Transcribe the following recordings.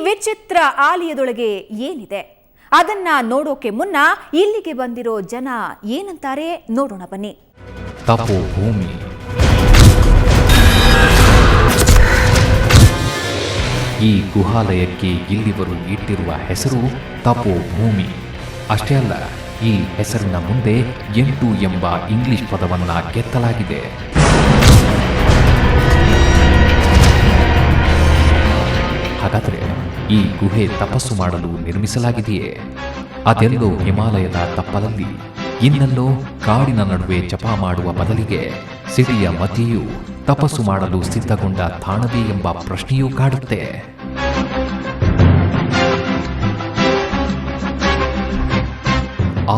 ವಿಚಿತ್ರ ಆಲಯದೊಳಗೆ ಏನಿದೆ ಅದನ್ನ ನೋಡೋಕೆ ಮುನ್ನ ಇಲ್ಲಿಗೆ ಬಂದಿರೋ ಜನ ಏನಂತಾರೆ ನೋಡೋಣ ಬನ್ನಿ. ತಪೋಭೂಮಿ. ಈ ಗುಹಾಲಯಕ್ಕೆ ಇಲ್ಲಿವರು ಇಟ್ಟಿರುವ ಹೆಸರು ತಪೋಭೂಮಿ. ಅಷ್ಟೇ ಅಲ್ಲ, ಈ ಹೆಸರಿನ ಮುಂದೆ 8 ಎಂಬ ಇಂಗ್ಲಿಷ್ ಪದವನ್ನ ಕೆತ್ತಲಾಗಿದೆ. ಹಾಗಾದರೆ ಈ ಗುಹೆ ತಪಸ್ಸು ಮಾಡಲು ನಿರ್ಮಿಸಲಾಗಿದೆಯೇ? ಅದೆಲ್ಲೋ ಹಿಮಾಲಯದ ತಪ್ಪಲಲ್ಲಿ, ಇನ್ನೆಲ್ಲೋ ಕಾಡಿನ ನಡುವೆ ಜಪ ಮಾಡುವ ಬದಲಿಗೆ ಸಿಡಿಯ ಮಧ್ಯೆಯೂ ತಪಸ್ಸು ಮಾಡಲು ಸಿದ್ಧಗೊಂಡ ತಾಣವೇ ಎಂಬ ಪ್ರಶ್ನೆಯೂ ಕಾಡುತ್ತೆ.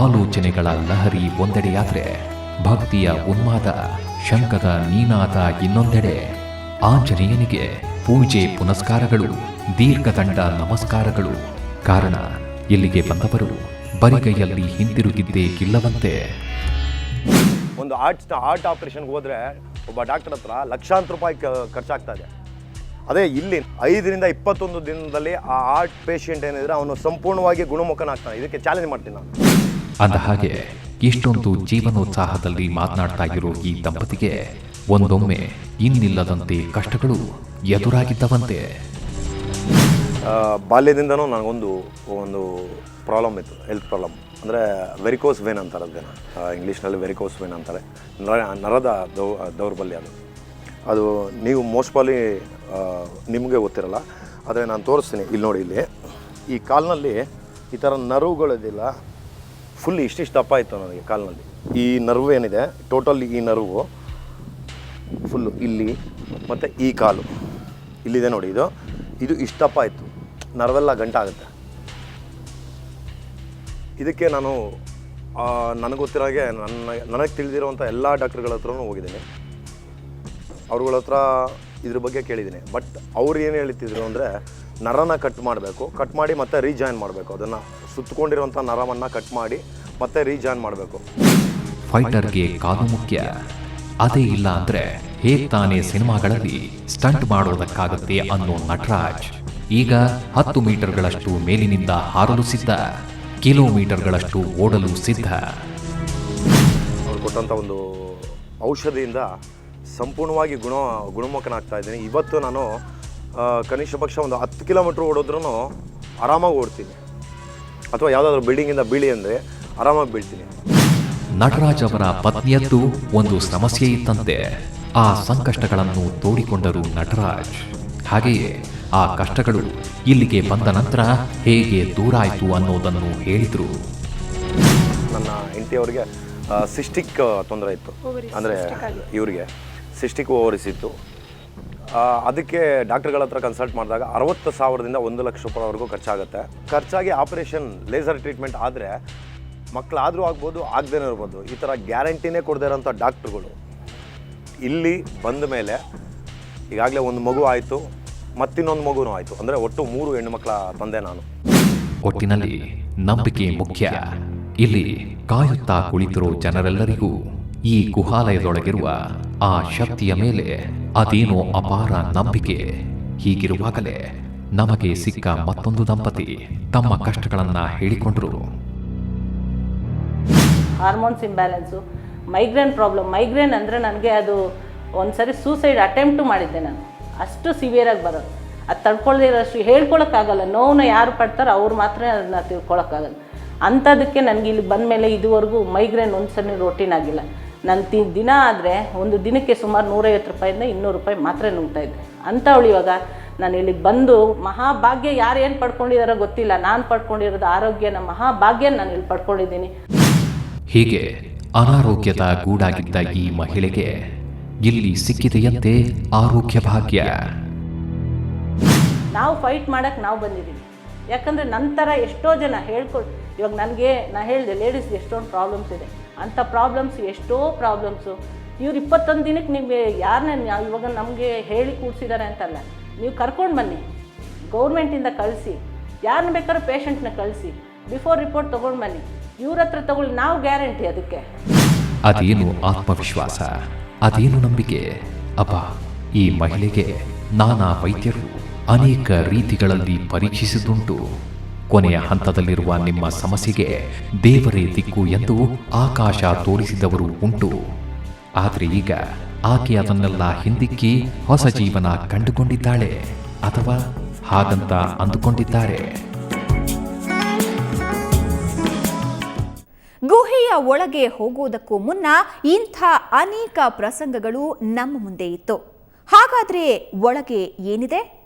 ಆಲೋಚನೆಗಳ ಲಹರಿ ಒಂದೆಡೆಯಾದ್ರೆ, ಭಕ್ತಿಯ ಉನ್ಮಾದ, ಶಂಕದ ನೀನಾದ ಇನ್ನೊಂದೆಡೆ. ಆಂಜನೇಯನಿಗೆ ಪೂಜೆ ಪುನಸ್ಕಾರಗಳು, ದೀರ್ಘದಂಡ ನಮಸ್ಕಾರಗಳು. ಕಾರಣ, ಇಲ್ಲಿಗೆ ಬಂದವರು ಬರಿಗೈಯಲ್ಲಿ ಹಿಂತಿರುಗಿದ್ದೇ ಇಲ್ಲವಂತೆ. ಒಂದು ಹಾರ್ಟ್ ಆಪರೇಷನ್ಗೆ ಹೋದ್ರೆ ಒಬ್ಬ ಡಾಕ್ಟರ್ ಹತ್ರ ಲಕ್ಷಾಂತರ ರೂಪಾಯಿ ಖರ್ಚಾಗ್ತಾ ಇದೆ. ಅದೇ ಇಲ್ಲಿ 5 ರಿಂದ 21 ದಿನದಲ್ಲಿ ಆ ಹಾರ್ಟ್ ಪೇಷಂಟ್ ಏನಿದ್ರೆ ಅವನು ಸಂಪೂರ್ಣವಾಗಿ ಗುಣಮುಖನಾಗ್ತಾನೆ. ಇದಕ್ಕೆ ಚಾಲೆಂಜ್ ಮಾಡ್ತೀನಿ ನಾನು. ಅಂದ ಹಾಗೆ ಇಷ್ಟೊಂದು ಜೀವನೋತ್ಸಾಹದಲ್ಲಿ ಮಾತನಾಡ್ತಾ ಇರೋ ಈ ದಂಪತಿಗೆ ಒಂದೊಮ್ಮೆ ಇನ್ನಿಲ್ಲದಂತೆ ಕಷ್ಟಗಳು ಎದುರಾಗಿದ್ದವಂತೆ. ಬಾಲ್ಯದಿಂದನೂ ನನಗೊಂದು ಪ್ರಾಬ್ಲಮ್ ಇತ್ತು, ಹೆಲ್ತ್ ಪ್ರಾಬ್ಲಮ್. ಅಂದರೆ ವೆರಿಕೋಸ್ ವೇನ್ ಅಂತಾರೆ, ಅದನ್ನು ಇಂಗ್ಲೀಷ್ನಲ್ಲಿ ವೆರಿಕೋಸ್ ವೇನ್ ಅಂತಾರೆ. ನರದ ದೌರ್ಬಲ್ಯ ಅದು ನೀವು ಮೋಸ್ಟ್ಲಿ ನಿಮಗೆ ಗೊತ್ತಿರಲ್ಲ, ಆದರೆ ನಾನು ತೋರಿಸ್ತೀನಿ. ಇಲ್ಲಿ ನೋಡಿ, ಇಲ್ಲಿ ಈ ಕಾಲಿನಲ್ಲಿ ಈ ಥರ ನರ್ವ್ಗಳಿದಿಲ್ಲ, ಫುಲ್ ಇಷ್ಟಿಷ್ಟು ದಪ್ಪ ಇತ್ತು ನನಗೆ ಕಾಲಿನಲ್ಲಿ. ಈ ನರ್ವ್ ಏನಿದೆ ಟೋಟಲ್, ಈ ನರ್ವು ಫುಲ್ಲು ಇಲ್ಲಿ ಮತ್ತು ಈ ಕಾಲು ಇಲ್ಲಿದೆ ನೋಡಿ, ಇದು ಇಷ್ಟಪ್ಪ ಇತ್ತು. ನರ್ವೆಲ್ಲ ಗಂಟಾಗುತ್ತೆ. ಇದಕ್ಕೆ ನಾನು ನನಗೆ ಗೊತ್ತಿರೋ ಹಾಗೆ ನನಗೆ ತಿಳಿದಿರೋವಂಥ ಎಲ್ಲ ಡಾಕ್ಟ್ರುಗಳ ಹತ್ರನೂ ಹೋಗಿದ್ದೀನಿ. ಅವ್ರುಗಳ ಹತ್ರ ಇದ್ರ ಬಗ್ಗೆ ಕೇಳಿದ್ದೀನಿ. ಬಟ್ ಅವ್ರು ಏನು ಹೇಳ್ತಿದ್ರು ಅಂದರೆ, ನರನ ಕಟ್ ಮಾಡಬೇಕು, ಕಟ್ ಮಾಡಿ ಮತ್ತೆ ರೀಜಾಯಿನ್ ಮಾಡಬೇಕು. ಅದನ್ನು ಸುತ್ತಕೊಂಡಿರುವಂಥ ನರವನ್ನು ಕಟ್ ಮಾಡಿ ಮತ್ತೆ ರೀಜಾಯಿನ್ ಮಾಡಬೇಕು. ಫೈಟರ್ಗೆ ಕಾಲು ಮುಖ್ಯ. ಅದೇ ಇಲ್ಲ ಅಂದರೆ ಹೇಗೆ ತಾನೇ ಸಿನಿಮಾಗಳಲ್ಲಿ ಸ್ಟಂಟ್ ಮಾಡೋದಕ್ಕಾಗತ್ತೆ ಅನ್ನೋ ನಟರಾಜ್ ಈಗ 10 ಮೀಟರ್ಗಳಷ್ಟು ಮೇಲಿನಿಂದ ಹಾರಲು ಸಿದ್ಧ, ಕಿಲೋಮೀಟರ್ಗಳಷ್ಟು ಓಡಲು ಸಿದ್ಧ. ಅವ್ರು ಕೊಟ್ಟಂಥ ಒಂದು ಔಷಧಿಯಿಂದ ಸಂಪೂರ್ಣವಾಗಿ ಗುಣಮುಖನಾಗ್ತಾ ಇದ್ದೀನಿ. ಇವತ್ತು ನಾನು ಕನಿಷ್ಠ ಪಕ್ಷ ಒಂದು 10 ಕಿಲೋಮೀಟ್ರ್ ಓಡಿದ್ರೂ ಆರಾಮಾಗಿ ಓಡ್ತೀನಿ. ಅಥವಾ ಯಾವುದಾದ್ರೂ ಬಿಲ್ಡಿಂಗಿಂದ ಬೀಳಿ ಅಂದರೆ ಆರಾಮಾಗಿ ಬೀಳ್ತೀನಿ. ನಟರಾಜ್ ಅವರ ಪತ್ನಿಯದ್ದು ಒಂದು ಸಮಸ್ಯೆ ಇತ್ತಂತೆ. ಆ ಸಂಕಷ್ಟಗಳನ್ನು ತೋಡಿಕೊಂಡರು ನಟರಾಜ್. ಹಾಗೆಯೇ ಆ ಕಷ್ಟಗಳು ಇಲ್ಲಿಗೆ ಬಂದ ನಂತರ ಹೇಗೆ ದೂರ ಆಯಿತು ಅನ್ನೋದನ್ನು ಹೇಳಿದರು. ನನ್ನ ಹೆಂಡತಿಯವರಿಗೆ ಸಿಸ್ಟಿಕ್ ತೊಂದರೆ ಇತ್ತು. ಅಂದರೆ ಇವರಿಗೆ ಸಿಸ್ಟಿಕ್ ಓವರಿಸ್ ಇತ್ತು. ಅದಕ್ಕೆ ಡಾಕ್ಟರ್ಗಳ ಹತ್ರ ಕನ್ಸಲ್ಟ್ ಮಾಡಿದಾಗ 60,000ದಿಂದ 1 ಲಕ್ಷ ರೂಪಾಯಿವರೆಗೂ ಖರ್ಚಾಗುತ್ತೆ. ಖರ್ಚಾಗಿ ಆಪರೇಷನ್ ಲೇಸರ್ ಟ್ರೀಟ್ಮೆಂಟ್ ಆದರೆ ಮಕ್ಕಳಾದರೂ ಆಗ್ಬೋದು, ಆಗದೇನೂ ಇರ್ಬೋದು. ಈ ಥರ ಗ್ಯಾರಂಟಿನೇ ಕೊಡದೇ ಇರೋಂಥ ಡಾಕ್ಟ್ರುಗಳು ಇಲ್ಲಿ ಬಂದ ಮೇಲೆ ಈಗಾಗಲೇ ಒಂದು ಮಗು ಆಯಿತು, ಮತ್ತಿನ್ನೊಂದು ಮಗುನೂ ಆಯಿತು. ಅಂದರೆ ಒಟ್ಟು 3 ಹೆಣ್ಣು ಮಕ್ಕಳ ತಂದೆ ನಾನು. ಒಟ್ಟಿನಲ್ಲಿ ನಂಬಿಕೆ ಮುಖ್ಯ. ಇಲ್ಲಿ ಕಾಯುತ್ತಾ ಕುಳಿತಿರೋ ಜನರೆಲ್ಲರಿಗೂ ಈ ಗುಹಾಲಯದೊಳಗಿರುವ ಆ ಶಕ್ತಿಯ ಮೇಲೆ ಅದೇನೋ ಅಪಾರ ನಂಬಿಕೆ. ಹೀಗಿರುವಾಗಲೇ ನಮಗೆ ಸಿಕ್ಕ ಮತ್ತೊಂದು ದಂಪತಿ ತಮ್ಮ ಕಷ್ಟಗಳನ್ನು ಹೇಳಿಕೊಂಡರು. Hormones imbalance, migraine problem. Migraine ಅಂದರೆ ನನಗೆ ಅದು ಒಂದ್ಸರಿ ಸೂಸೈಡ್ ಅಟೆಂಪ್ಟು ಮಾಡಿದ್ದೆ ನಾನು. ಅಷ್ಟು ಸಿವಿಯರಾಗಿ ಬರೋದು, ಅದು ತಡ್ಕೊಳ್ಳದೇ ಇರೋಷ್ಟು ಹೇಳ್ಕೊಳಕ್ಕಾಗಲ್ಲ. ನೋವನ್ನ ಯಾರು ಪಡ್ತಾರೋ ಅವ್ರು ಮಾತ್ರ ಅದನ್ನ ತಿಳ್ಕೊಳಕ್ಕಾಗಲ್ಲ. ಅಂಥದಕ್ಕೆ ನನಗೆ ಇಲ್ಲಿ ಬಂದ ಮೇಲೆ ಇದುವರೆಗೂ ಮೈಗ್ರೇನ್ ಒಂದ್ಸರಿ ರೋಟೀನ್ ಆಗಿಲ್ಲ. ನಾನು ದಿನ ಆದರೆ ಒಂದು ದಿನಕ್ಕೆ ಸುಮಾರು 150 ರೂಪಾಯಿಂದ 200 ರೂಪಾಯಿ ಮಾತ್ರ ನುಂಗ್ತಾಯಿದ್ದೆ. ಅಂಥವಳು ಇವಾಗ ನಾನು ಇಲ್ಲಿಗೆ ಬಂದು ಮಹಾಭಾಗ್ಯ ಯಾರು ಏನು ಪಡ್ಕೊಂಡಿದ್ದಾರೋ ಗೊತ್ತಿಲ್ಲ. ನಾನು ಪಡ್ಕೊಂಡಿರೋದು ಆರೋಗ್ಯನ ಮಹಾಭಾಗ್ಯ ನಾನು ಇಲ್ಲಿ ಪಡ್ಕೊಂಡಿದ್ದೀನಿ. ಹೀಗೆ ಅನಾರೋಗ್ಯದ ಗೂಡಾಗಿದ್ದ ಈ ಮಹಿಳೆಗೆ ಇಲ್ಲಿ ಸಿಕ್ಕಿದೆಯಂತೆ ಆರೋಗ್ಯ ಭಾಗ್ಯ. ನಾವು ಫೈಟ್ ಮಾಡೋಕ್ಕೆ ನಾವು ಬಂದಿದ್ದೀವಿ. ಯಾಕಂದರೆ ನಂತರ ಎಷ್ಟೋ ಜನ ಇವಾಗ ನಾನು ಹೇಳಿದೆ, ಲೇಡೀಸ್ಗೆ ಎಷ್ಟೊಂದು ಪ್ರಾಬ್ಲಮ್ಸ್ ಇದೆ. ಅಂಥ ಎಷ್ಟೋ ಪ್ರಾಬ್ಲಮ್ಸು ಇವ್ರು 21 ದಿನಕ್ಕೆ ನಿಮಗೆ ಯಾರನ್ನ ಇವಾಗ ನಮಗೆ ಹೇಳಿ ಕೂಡಿಸಿದ್ದಾರೆ ಅಂತಲ್ಲ, ನೀವು ಕರ್ಕೊಂಡು ಬನ್ನಿ, ಗೌರ್ಮೆಂಟಿಂದ ಕಳಿಸಿ, ಯಾರನ್ನ ಬೇಕಾದ್ರೂ ಪೇಷಂಟ್ನ ಕಳಿಸಿ, ಬಿಫೋರ್ ರಿಪೋರ್ಟ್ ತೊಗೊಂಡು ಬನ್ನಿ, ಇವ್ರ ಹತ್ರ ತಗೊಳ್ಳಿ, ನಾವು ಗ್ಯಾರಂಟಿ ಅದಕ್ಕೆ. ಅದೇನು ಆತ್ಮವಿಶ್ವಾಸ, ಅದೇನು ನಂಬಿಕೆ. ಅಬ್ಬಾ, ಈ ಮಹಿಳೆಗೆ ನಾನಾ ವೈದ್ಯರು ಅನೇಕ ರೀತಿಗಳಲ್ಲಿ ಪರೀಕ್ಷಿಸಿದುಂಟು. ಕೊನೆಯ ಹಂತದಲ್ಲಿರುವ ನಿಮ್ಮ ಸಮಸ್ಯೆಗೆ ದೇವರೇ ದಿಕ್ಕು ಎಂದು ಆಕಾಶ ತೋರಿಸಿದವರು ಉಂಟು. ಆದರೆ ಈಗ ಆಕೆ ಅದನ್ನೆಲ್ಲ ಹಿಂದಿಕ್ಕಿ ಹೊಸ ಜೀವನ ಕಂಡುಕೊಂಡಿದ್ದಾಳೆ, ಅಥವಾ ಹಾಗಂತ ಅಂದುಕೊಂಡಿದ್ದಾರೆ. ಗುಹೆಯ ಒಳಗೆ ಹೋಗುವುದಕ್ಕೂ ಮುನ್ನ ಇಂಥ ಅನೇಕ ಪ್ರಸಂಗಗಳು ನಮ್ಮ ಮುಂದೆ ಇತ್ತು. ಹಾಗಾದ್ರೆ ಒಳಗೆ ಏನಿದೆ?